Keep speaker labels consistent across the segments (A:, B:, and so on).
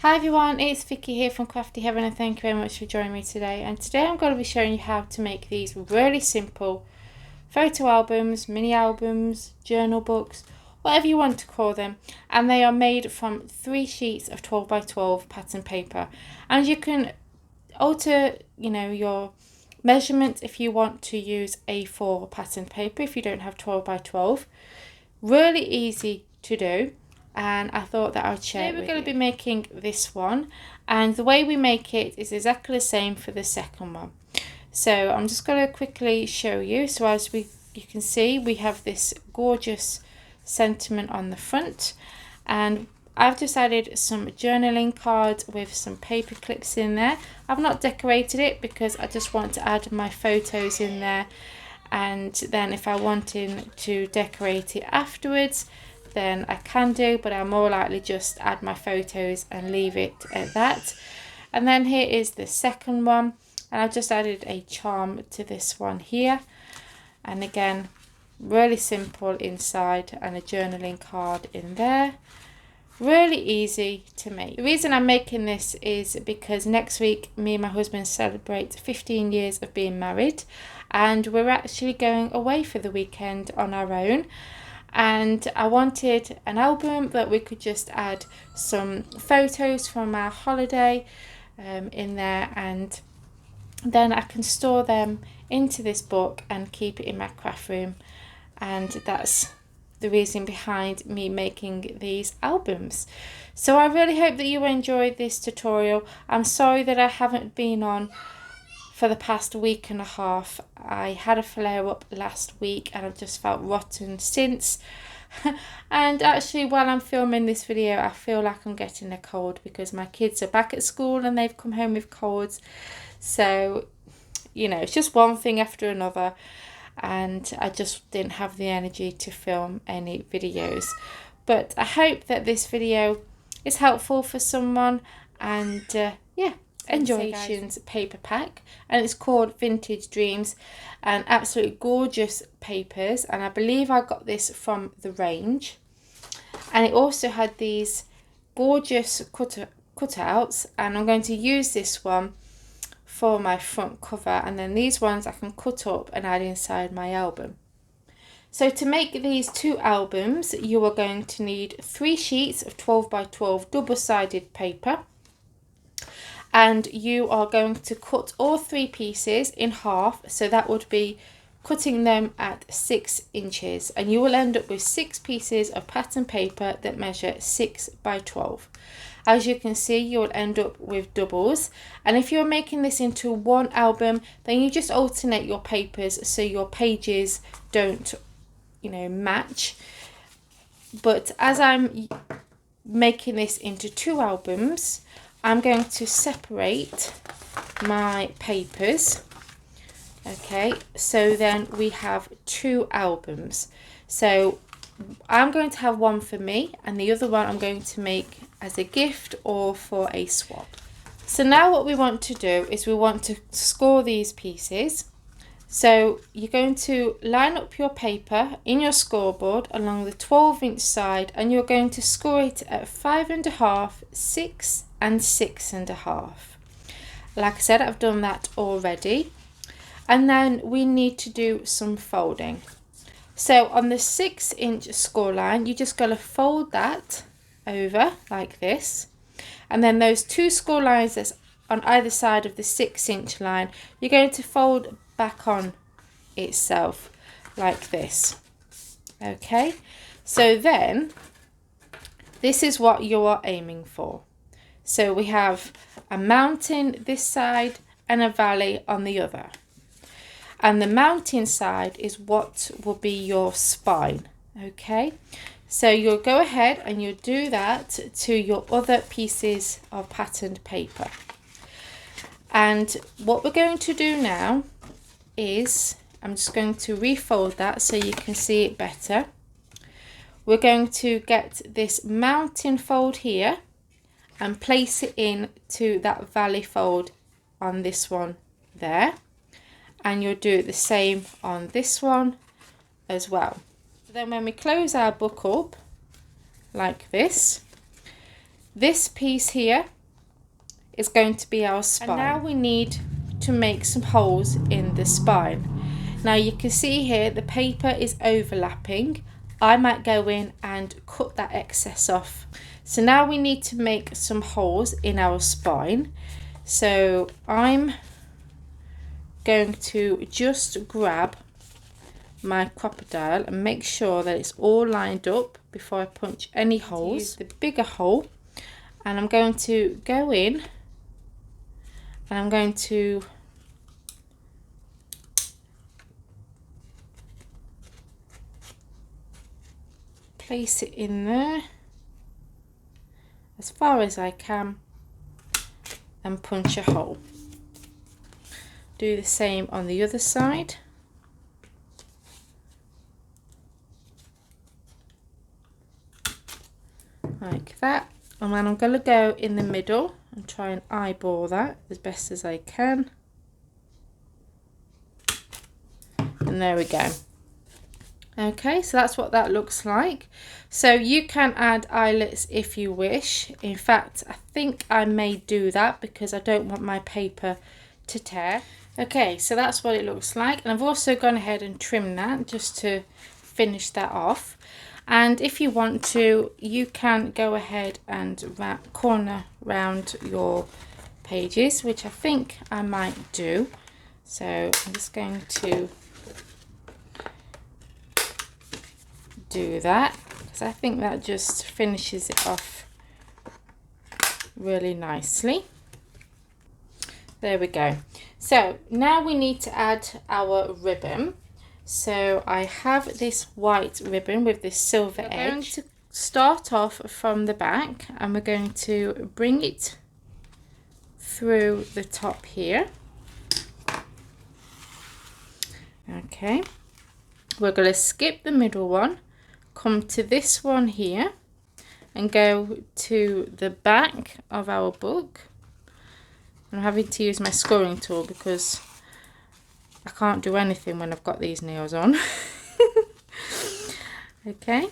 A: Hi everyone, it's Vicky here from Crafty Heaven, and thank you very much for joining me today. And today I'm going to be showing you how to make these really simple photo albums, mini albums, journal books, whatever you want to call them. And they are made from 3 sheets of 12 by 12 pattern paper. And you can alter, your measurement if you want to use A4 pattern paper if you don't have 12 by 12. Really easy to do. And I thought that I would share it with you. Today we're going to be making this one, and the way we make it is exactly the same for the second one. So I'm just going to quickly show you. So as you can see, we have this gorgeous sentiment on the front, and I've just added some journaling cards with some paper clips in there. I've not decorated it because I just want to add my photos in there, and then if I wanted to decorate it afterwards, then I can do, but I'll more likely just add my photos and leave it at that. And then here is the second one, and I've just added a charm to this one here, and again really simple inside, and a journaling card in there. Really easy to make. The reason I'm making this is because next week me and my husband celebrate 15 years of being married, and we're actually going away for the weekend on our own. And I wanted an album that we could just add some photos from our holiday in there, and then I can store them into this book and keep it in my craft room. And that's the reason behind me making these albums. So I really hope that you enjoyed this tutorial. I'm sorry that I haven't been on for the past week and a half. I had a flare up last week and I've just felt rotten since. And actually, while I'm filming this video, I feel like I'm getting a cold because my kids are back at school and they've come home with colds. So, it's just one thing after another, and I just didn't have the energy to film any videos. But I hope that this video is helpful for someone, and yeah. Enjoy paper pack, and it's called Vintage Dreams, and absolutely gorgeous papers, and I believe I got this from the range. And it also had these gorgeous cutouts, and I'm going to use this one for my front cover, and then these ones I can cut up and add inside my album. So to make these 2 albums, you are going to need 3 sheets of 12 by 12 double-sided paper. And you are going to cut all 3 pieces in half, so that would be cutting them at 6 inches, and you will end up with 6 pieces of pattern paper that measure 6 by 12. As you can see, you will end up with doubles, and if you're making this into one album, then you just alternate your papers so your pages don't match. But as I'm making this into 2 albums, I'm going to separate my papers. Okay, so then we have 2 albums. So I'm going to have one for me, and the other one I'm going to make as a gift or for a swap. So now what we want to do is we want to score these pieces. So you're going to line up your paper in your scoreboard along the 12-inch side, and you're going to score it at 5.5, 6 and 6.5. Like I said, I've done that already. And then we need to do some folding. So on the 6-inch score line, you just got to fold that over like this, and then those 2 score lines that's on either side of the 6-inch line, you're going to fold back on itself like this. Okay, so then this is what you are aiming for. So we have a mountain this side and a valley on the other, and the mountain side is what will be your spine. Okay, so you'll go ahead and you'll do that to your other pieces of patterned paper. And what we're going to do now is, I'm just going to refold that so you can see it better. We're going to get this mountain fold here and place it in to that valley fold on this one there, and you'll do the same on this one as well. So then when we close our book up like this piece here is going to be our spine. And now we need to make some holes in the spine. Now you can see here the paper is overlapping. I might go in and cut that excess off. So now we need to make some holes in our spine. So I'm going to just grab my Crop-A-Dile and make sure that it's all lined up before I punch any holes. Use the bigger hole, and I'm going to go in and I'm going to place it in there as far as I can and punch a hole. Do the same on the other side. Like that, and then I'm going to go in the middle and try and eyeball that as best as I can, and there we go. Okay, so that's what that looks like. So you can add eyelets if you wish. In fact, I think I may do that because I don't want my paper to tear. Okay, so that's what it looks like, and I've also gone ahead and trimmed that just to finish that off. And if you want to, you can go ahead and corner round your pages, which I think I might do. So I'm just going to do that because I think that just finishes it off really nicely. There we go. So now we need to add our ribbon. So I have this white ribbon with this silver edge. We're going to start off from the back and we're going to bring it through the top here. Okay, we're going to skip the middle one, come to this one here and go to the back of our book. I'm having to use my scoring tool because I can't do anything when I've got these nails on. Okay,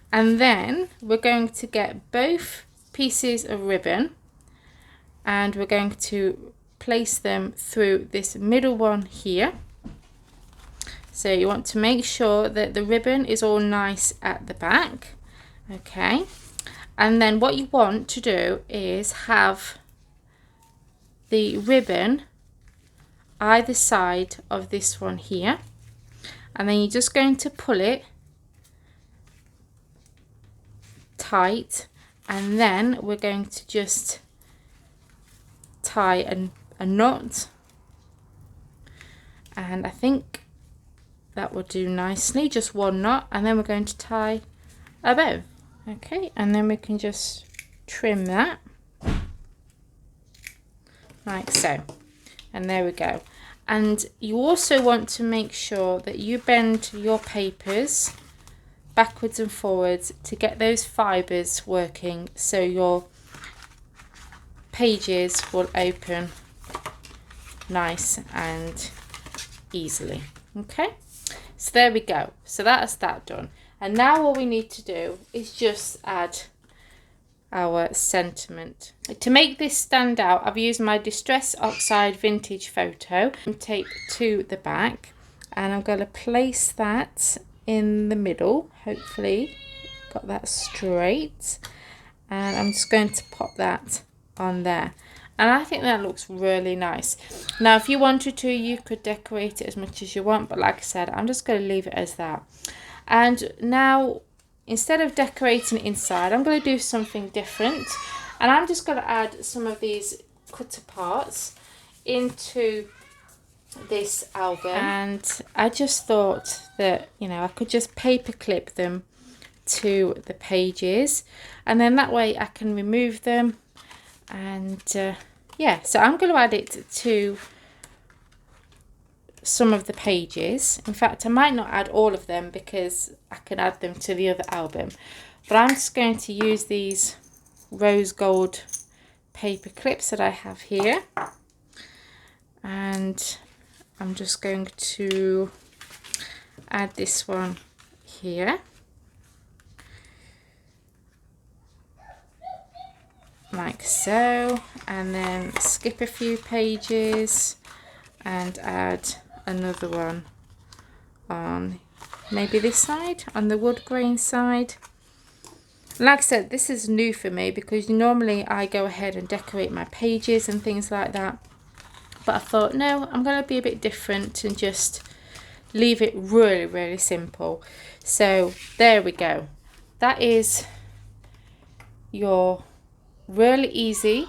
A: and then we're going to get both pieces of ribbon and we're going to place them through this middle one here. So you want to make sure that the ribbon is all nice at the back. Okay, and then what you want to do is have the ribbon either side of this one here, and then you're just going to pull it tight, and then we're going to just tie a knot, and I think that will do nicely, just one knot, and then we're going to tie a bow. Okay, and then we can just trim that like so. And there we go. And you also want to make sure that you bend your papers backwards and forwards to get those fibres working so your pages will open nice and easily. Okay, so there we go. So that's that done. And now all we need to do is just add our sentiment. To make this stand out, I've used my Distress Oxide Vintage Photo and tape to the back, and I'm going to place that in the middle. Hopefully got that straight, and I'm just going to pop that on there, and I think that looks really nice. Now if you wanted to, you could decorate it as much as you want, but like I said, I'm just going to leave it as that. And now instead of decorating inside, I'm going to do something different, and I'm just going to add some of these cut parts into this album. And I just thought that, you know, I could just paper clip them to the pages, and then that way I can remove them. And yeah, so I'm going to add it to some of the pages. In fact, I might not add all of them because I can add them to the other album, but I'm just going to use these rose gold paper clips that I have here, and I'm just going to add this one here, like so, and then skip a few pages and add another one on maybe this side, on the wood grain side. Like I said, this is new for me because normally I go ahead and decorate my pages and things like that, but I thought no, I'm going to be a bit different and just leave it really simple. So there we go. That is your really easy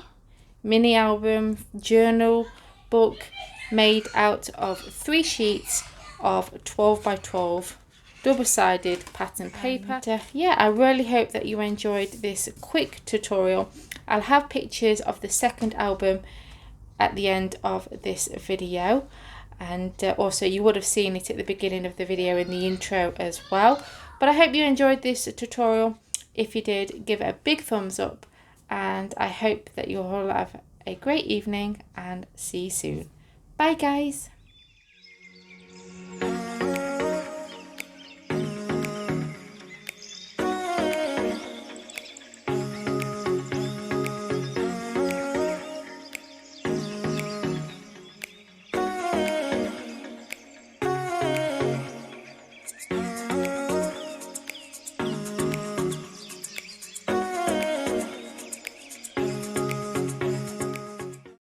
A: mini album journal book made out of 3 sheets of 12 by 12 double-sided pattern paper. And, yeah, I really hope that you enjoyed this quick tutorial. I'll have pictures of the second album at the end of this video, and also you would have seen it at the beginning of the video in the intro as well. But I hope you enjoyed this tutorial. If you did, give it a big thumbs up, and I hope that you'll all have a great evening and see you soon. Bye guys.